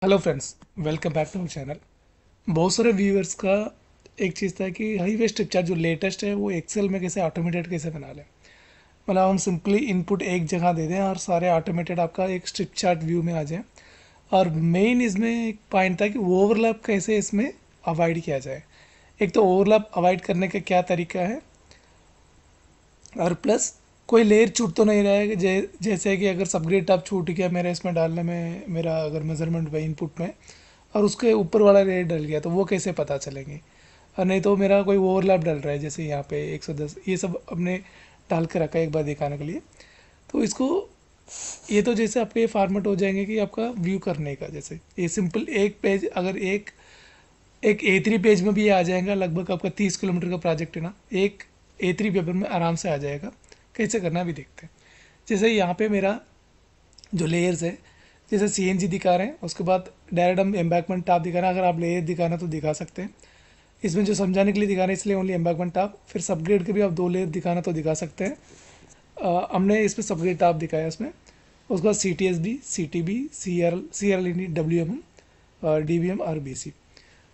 Hello friends, welcome back to my channel. बहुत सारे viewers का एक चीज़ था कि हाई वे स्ट्रिप चार्ट जो लेटेस्ट है वो एक्सेल में कैसे ऑटोमेटेड कैसे बना लें। मतलब हम सिंपली इनपुट एक जगह दे दें और सारे ऑटोमेटेड आपका एक स्ट्रिप चार्ट व्यू में आ जाए। और मेन इसमें एक पॉइंट था कि ओवरलैप कैसे इसमें अवॉइड किया जाए। एक तो ओवरलैप अवॉइड करने का क्या तरीका है, और प्लस कोई लेयर छूट तो नहीं रहा है कि जैसे कि अगर सबग्रेड टैब छूट गया मेरा इसमें डालने में, मेरा अगर मेजरमेंट में इनपुट में, और उसके ऊपर वाला लेयर डल गया तो वो कैसे पता चलेंगे। और नहीं तो मेरा कोई ओवरलैप डल रहा है जैसे यहाँ पे 110, ये सब अपने डाल के रखा है एक बार दिखाने के लिए। तो इसको, ये तो जैसे आपके ये फॉर्मेट हो जाएंगे कि आपका व्यू करने का, जैसे ये सिंपल एक पेज, अगर एक एक A3 पेज में भी ये आ जाएगा। लगभग आपका 30 किलोमीटर का प्रोजेक्ट है ना, एक A3 पेपर में आराम से आ जाएगा। कैसे करना है अभी देखते हैं। जैसे यहाँ पे मेरा जो लेयर्स है, जैसे CNG दिखा रहे हैं, उसके बाद डायरेक्ट हम एम्बैकमेंट टॉप दिखा रहे हैं। अगर आप लेयर दिखाना तो दिखा सकते हैं। इसमें जो समझाने के लिए दिखा रहे हैं इसलिए ओनली एम्बैकमेंट टॉप। फिर सबग्रेड के भी आप दो लेयर दिखाना तो दिखा सकते हैं। हमने इसमें सबग्रेड टॉप दिखाया इसमें। उसके बाद CTSB, CTB, CRL नहीं, WM, DBM और BC।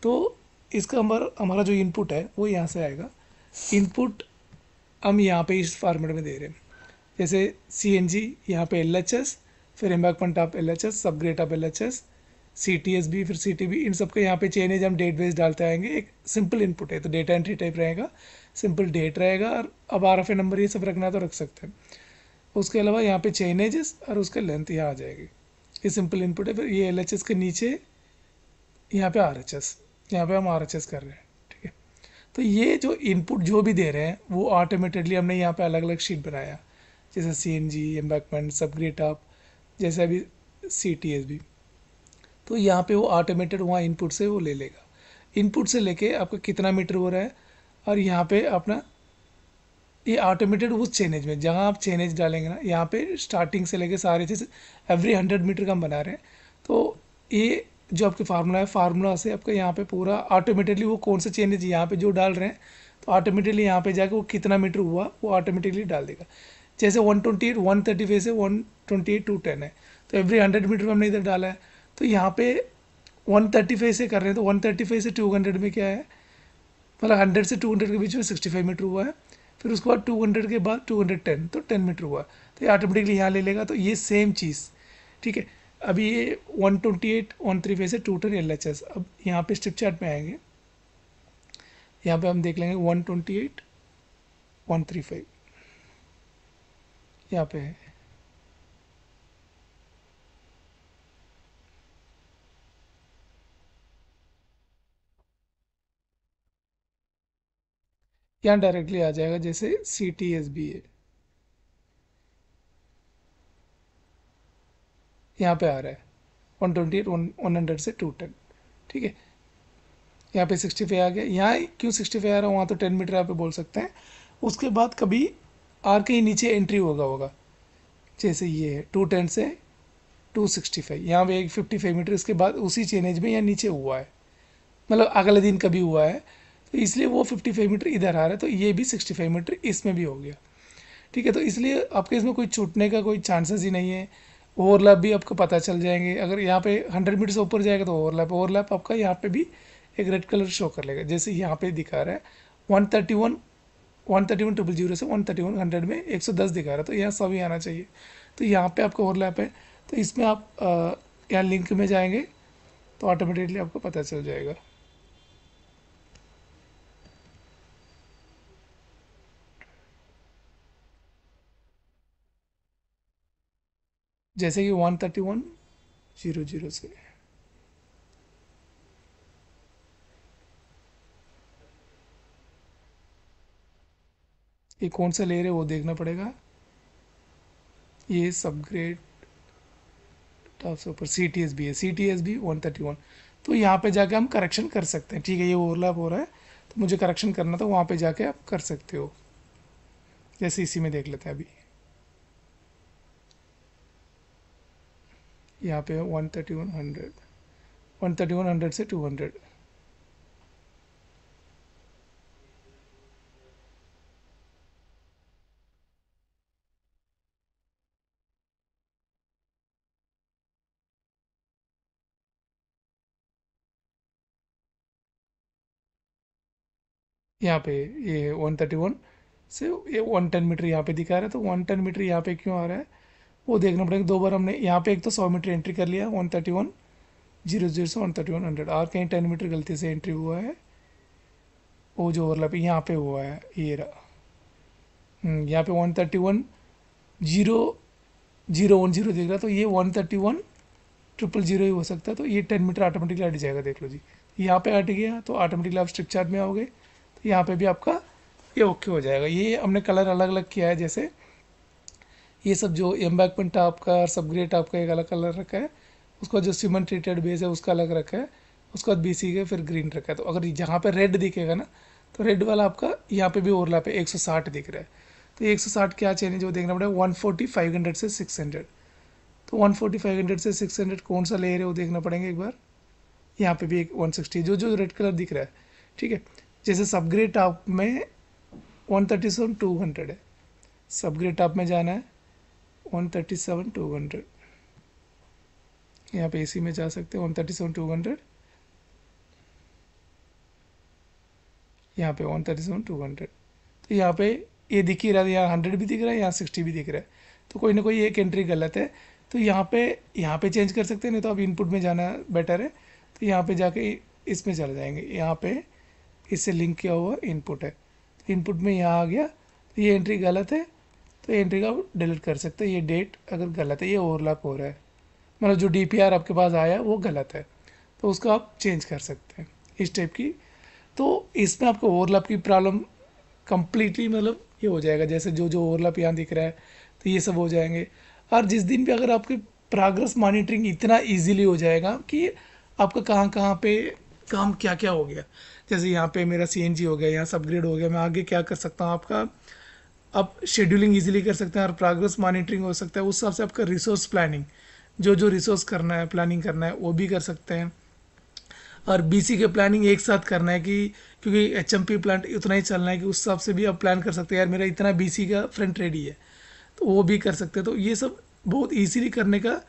तो इसका हमारा जो इनपुट है वो यहाँ से आएगा। इनपुट हम यहाँ पे इस फॉर्मेट में दे रहे हैं। जैसे CNG यहाँ पे LHS, फिर embankment of LHS, subgrade of LHS, CTSB, फिर CTB, इन सब के यहाँ पे चेंज हम डेट बेस डालते आएंगे। एक सिंपल इनपुट है तो डेटा एंट्री टाइप रहेगा, सिंपल डेट रहेगा। और अब RFA नंबर ये सब रखना है तो रख सकते हैं। उसके अलावा यहाँ पे चेंजेस और उसके लेंथ यहाँ आ जाएगी। ये सिंपल इनपुट है। फिर ये LHS के नीचे यहाँ पे RHS, यहाँ पे हम RHS कर रहे हैं। ठीक है। तो ये जो इनपुट जो भी दे रहे हैं वो ऑटोमेटेडली हमने यहाँ पे अलग अलग शीट बनाया, जैसे CNG, एम्बैकमेंट, सबग्रेड टॉप, जैसे अभी CTSB। तो यहाँ पे वो ऑटोमेटेड वहाँ इनपुट से वो ले लेगा। इनपुट से लेके आपका कितना मीटर हो रहा है, और यहाँ पे अपना ये ऑटोमेटेड उस चेनेज में जहाँ आप चेनेज डालेंगे ना, यहाँ पे स्टार्टिंग से लेके सारे चीज़ एवरी 100 मीटर का हम बना रहे हैं। तो ये जो आपके फार्मूला है, फार्मूला से आपका यहाँ पे पूरा ऑटोमेटेडली वो कौन सा चेनेज यहाँ पे जो डाल रहे हैं, तो ऑटोमेटिकली यहाँ पे जाके वो कितना मीटर हुआ वो ऑटोमेटिकली डाल देगा। जैसे 128 135 से 128 210 है, तो एवरी 100 मीटर में हमने इधर डाला है। तो यहाँ पे 135 से कर रहे हैं, तो 135 से 200 में क्या है, मतलब 100 से 200 के बीच में 65 मीटर हुआ है। फिर उसके बाद 200 के बाद 210, तो 10 मीटर हुआ। तो ये ऑटोमेटिकली यहाँ ले लेगा। तो ये सेम चीज़, ठीक है। अभी ये 128 135 से 210 LHS। अब यहाँ पे स्ट्रिप चार्ट में आएंगे, यहाँ पे हम देख लेंगे 128 135 यहाँ पे है। यहाँ डायरेक्टली आ जाएगा जैसे CTSB है, यहाँ पे आ रहा है 128 100 से 210। ठीक है। यहाँ पे 65 आ गया। यहाँ क्यों 65 आ रहा है, वहाँ तो 10 मीटर यहाँ पे बोल सकते हैं। उसके बाद कभी आर के ही नीचे एंट्री होगा जैसे ये है 210 से 265, यहाँ पे एक 55 मीटर इसके बाद उसी चेनेज में यहाँ नीचे हुआ है, मतलब अगले दिन कभी हुआ है। तो इसलिए वो 55 मीटर इधर आ रहा है, तो ये भी 65 मीटर इसमें भी हो गया। ठीक है। तो इसलिए आपके इसमें कोई छूटने का कोई चांसेस ही नहीं है। ओवरलैप भी आपको पता चल जाएंगे। अगर यहाँ पे 100 मीटर से ऊपर जाएगा तो ओवरलैप आपका यहाँ पे भी एक रेड कलर शो कर लेगा, जैसे यहाँ पे दिखा रहा है 131 131 000 से 131 100 में 110 दिखा रहा है, तो यहाँ सभी आना चाहिए। तो यहाँ पे आपका ओवरलैप है। तो इसमें आप यहाँ लिंक में जाएंगे तो ऑटोमेटिकली आपको पता चल जाएगा। जैसे कि 131 000 से ये कौन सा लेयर है वो देखना पड़ेगा। ये सबग्रेड टॉप से ऊपर CTSB है, CTSB 131। तो यहाँ पे जाके हम करेक्शन कर सकते हैं। ठीक है, ये ओवरलैप हो रहा है तो मुझे करेक्शन करना था, वहाँ पे जाके आप कर सकते हो। जैसे इसी में देख लेते हैं अभी, यहाँ पे 131 100 से 200। यहाँ पे ये 131 से ये 110 मीटर यहाँ पे दिखा रहा है, तो 110 मीटर यहाँ पे क्यों आ रहा है वो देखना पड़ेगा। 2 बार हमने यहाँ पे एक तो 100 मीटर एंट्री कर लिया, 131.00 से 13100, और कहीं 10 मीटर गलती से एंट्री हुआ है, वो जो ओवरलैप यहाँ पे हुआ है ये रहा। यहाँ पे 131.001 दिख रहा है, तो ये 131.000 ही हो सकता है, तो ये 10 मीटर ऑटोमेटिकली हट जाएगा। देख लो जी, यहाँ पे हट गया तो ऑटोमेटिकली आप स्ट्रिप चार्ट में आओगे, तो यहाँ पे भी आपका ये ओके हो जाएगा। ये हमने कलर अलग अलग किया है, जैसे ये सब जो एम्बैकमेंट टाप का और सबग्रेड टाप का एक अलग कलर रखा है, उसका जो सीमेंट ट्रीटेड बेस है उसका अलग रखा है, उसके बाद BC का फिर ग्रीन रखा है। तो अगर जहाँ पे रेड दिखेगा ना, तो रेड वाला आपका यहाँ पे भी ओवरलैप है, 160 दिख रहा है। तो 160 क्या चेंज जो देखना पड़ेगा, 140 500 से 600। तो 140 500 से 600 कौन सा लेयर है वो देखना पड़ेगा एक बार। यहाँ पे भी एक 160 जो जो रेड कलर दिख रहा है, ठीक है। जैसे सबग्रेड टॉप में 137 200 है, सबग्रेड टॉप में जाना है 137 200, यहाँ पे AC में जा सकते हैं 137 200, यहाँ पे 137 200। तो यहाँ पे ये दिख ही रहा है, यहाँ 100 भी दिख रहा है, यहाँ 60 भी दिख रहा है, तो कोई ना कोई एक एंट्री गलत है। तो यहाँ पे चेंज कर सकते हैं, नहीं तो अब इनपुट में जाना बेटर है। तो यहाँ पे जाके इसमें चले जाएंगे, यहाँ पे इससे लिंक किया हुआ इनपुट है, तो इनपुट में यहाँ आ गया, तो ये एंट्री गलत है, तो एंट्री का डिलीट कर सकते हैं। ये डेट अगर गलत है, ये ओवरलैप हो रहा है, मतलब जो DPR आपके पास आया वो गलत है, तो उसको आप चेंज कर सकते हैं इस टाइप की। तो इसमें आपको ओवरलैप की प्रॉब्लम कंप्लीटली मतलब ये हो जाएगा, जैसे जो जो ओवरलैप यहाँ दिख रहा है तो ये सब हो जाएंगे। और जिस दिन भी अगर आपके प्रोग्रेस मॉनिटरिंग इतना इजीली हो जाएगा कि आपका कहाँ कहाँ पे काम क्या क्या हो गया, जैसे यहाँ पे मेरा CNG हो गया, यहाँ सब अपग्रेड हो गया, मैं आगे क्या कर सकता हूँ, आपका आप शेड्यूलिंग इजीली कर सकते हैं और प्रोग्रेस मॉनिटरिंग हो सकता है। उस हिसाब से आपका रिसोर्स प्लानिंग, जो जो रिसोर्स करना है प्लानिंग करना है वो भी कर सकते हैं। और BC के प्लानिंग एक साथ करना है कि क्योंकि HMP प्लांट उतना ही चलना है कि उस हिसाब से भी आप प्लान कर सकते हैं, यार मेरा इतना BC का फ्रंट रेडी है, तो वो भी कर सकते हैं। तो ये सब बहुत इजीली करने का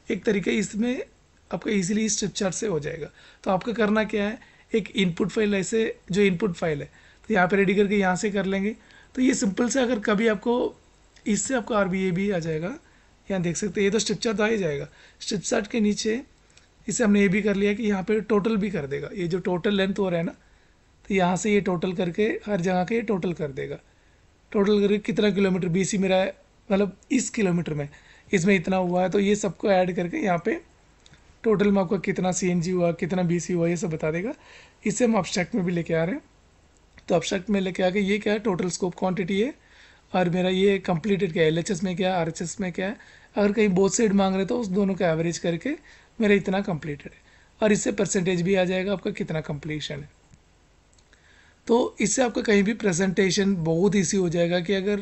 एक तरीका इसमें आपका इजीली स्ट्रिप चार्ट से हो जाएगा। तो आपका करना क्या है, एक इनपुट फाइल, ऐसे जो इनपुट फाइल है तो यहाँ पे रेडी करके यहाँ से कर लेंगे। तो ये सिंपल से अगर कभी आपको इससे आपको RBA भी आ जाएगा, यहाँ देख सकते हैं, ये तो स्ट्रिप चार्ट आ ही जाएगा। स्ट्रिप चार्ट के नीचे इसे हमने ये भी कर लिया कि यहाँ पे टोटल भी कर देगा, ये जो टोटल लेंथ हो रहा है ना, तो यहाँ से ये टोटल करके हर जगह के ये टोटल कर देगा। टोटल करके कितना किलोमीटर BC मेरा है, मतलब इस किलोमीटर में इसमें इतना हुआ है, तो ये सबको ऐड करके यहाँ पे टोटल में आपका कितना CNG हुआ, कितना BC हुआ, ये सब बता देगा। इसे हम अब्स्ट्रैक्ट में भी लेके आ रहे हैं, तो अब्स्ट्रैक्ट में लेके आके ये क्या है, टोटल स्कोप क्वांटिटी है, और मेरा ये कंप्लीटेड क्या है, LHS में क्या है, RHS में क्या है। अगर कहीं बोथ साइड मांग रहे तो उस दोनों का एवरेज करके मेरा इतना कंप्लीटेड है, और इससे परसेंटेज भी आ जाएगा आपका कितना कंप्लीशन है। तो इससे आपका कहीं भी प्रेजेंटेशन बहुत ईजी हो जाएगा, कि अगर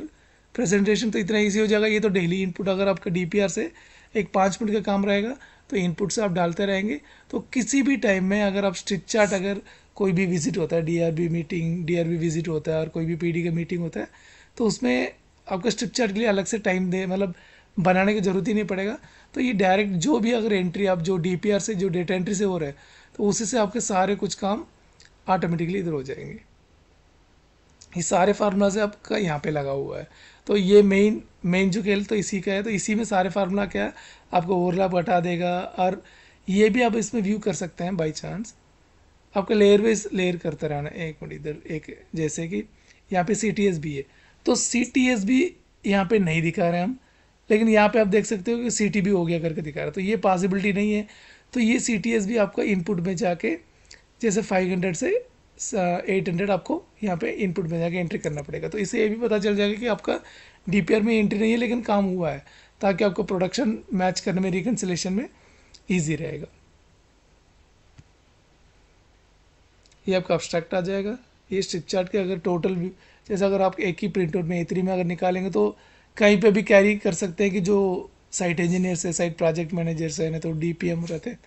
प्रेजेंटेशन तो इतना ईजी हो जाएगा, ये तो डेली इनपुट अगर आपका DPR से एक 5 मिनट का काम रहेगा, तो इनपुट से आप डालते रहेंगे, तो किसी भी टाइम में अगर आप स्ट्रिप चार्ट, अगर कोई भी विजिट होता है, DRB विजिट होता है, और कोई भी PD का मीटिंग होता है, तो उसमें आपका स्ट्रिप चार्ट के लिए अलग से टाइम दे, मतलब बनाने की ज़रूरत ही नहीं पड़ेगा। तो ये डायरेक्ट जो भी अगर एंट्री आप जो DPR से, जो डेटा एंट्री से हो रहा है, तो उसी से आपके सारे कुछ काम ऑटोमेटिकली इधर हो जाएंगे। ये सारे फार्मूला से आपका यहाँ पे लगा हुआ है। तो ये मेन जो खेल तो इसी का है, तो इसी में सारे फार्मूला क्या है, आपको ओवरलैप हटा देगा। और ये भी आप इसमें व्यू कर सकते हैं बाई चांस, आपका लेयर वाइज लेयर करते रहना। एक मिनट, इधर एक, जैसे कि यहाँ पे CTS भी है, तो CTS भी यहाँ पे नहीं दिखा रहे हम, लेकिन यहाँ पे आप देख सकते हो कि CT भी हो गया करके दिखा रहा है, तो ये पॉसिबिलिटी नहीं है। तो ये CTS भी आपका इनपुट में जाके, जैसे 500 से 800 आपको यहाँ पे इनपुट में जाके एंट्री करना पड़ेगा। तो इससे ये भी पता चल जाएगा कि आपका DPR में एंट्री नहीं है लेकिन काम हुआ है, ताकि आपको प्रोडक्शन मैच करने में, रिकन्सिलेशन में ईजी रहेगा। ये आपका अब्स्ट्रैक्ट आ जाएगा। ये स्ट्रिप चार्ट के अगर टोटल व्यू, जैसे अगर आप एक ही प्रिंट आउट में A3 में अगर निकालेंगे, तो कहीं पे भी कैरी कर सकते हैं कि जो साइट इंजीनियर्स है, साइट प्रोजेक्ट मैनेजर्स है, ना तो DPM रहते हैं,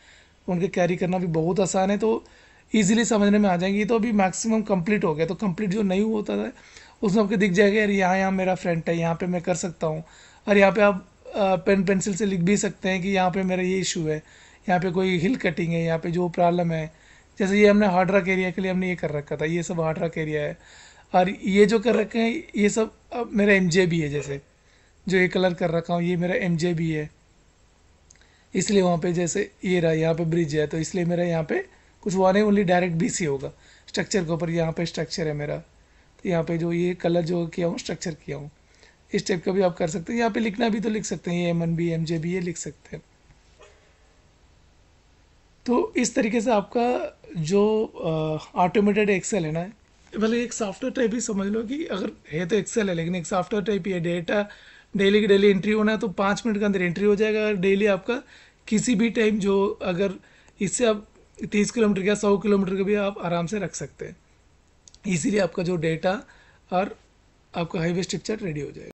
उनके कैरी करना भी बहुत आसान है, तो ईजिली समझने में आ जाएंगी। तो अभी मैक्सिमम कंप्लीट हो गया, तो कंप्लीट जो नहीं होता था उसमें आपको दिख जाएगा, यार यहाँ मेरा फ्रंट है, यहाँ पे मैं कर सकता हूँ। और यहाँ पे आप पेन पेंसिल से लिख भी सकते हैं कि यहाँ पे मेरा ये इशू है, यहाँ पे कोई हिल कटिंग है, यहाँ पे जो प्रॉब्लम है। जैसे ये हमने हार्ड रॉक एरिया के लिए हमने ये कर रखा था, ये सब हार्ड रॉक एरिया है। और ये जो कर रखे हैं ये सब अब मेरा एम भी है, जैसे जो ये कलर कर रखा हूँ ये मेरा एम भी है, इसलिए वहाँ पे जैसे ये रहा, यहाँ पे ब्रिज है तो इसलिए मेरा यहाँ पे कुछ हुआ नहीं, ओनली डायरेक्ट BC होगा स्ट्रक्चर के ऊपर। यहाँ पे स्ट्रक्चर है मेरा, तो यहाँ पे जो ये कलर जो किया हूँ स्ट्रक्चर किया हूँ, इस टाइप का भी आप कर सकते हैं। यहाँ पे लिखना भी तो लिख सकते हैं, ये M1B MJB ये लिख सकते हैं। तो इस तरीके से आपका जो ऑटोमेटेड एक्सेल है ना, भले एक सॉफ्टवेयर टाइप ही समझ लो कि अगर है तो एक्सेल है, लेकिन एक सॉफ्टवेयर टाइप ही है। डेटा डेली की डेली एंट्री होना है तो 5 मिनट के अंदर एंट्री हो जाएगा डेली आपका, किसी भी टाइम। जो अगर इससे आप 30 किलोमीटर का 100 किलोमीटर का भी आप आराम से रख सकते हैं। इसीलिए आपका जो डेटा और आपका हाईवे स्ट्रक्चर रेडी हो जाएगा।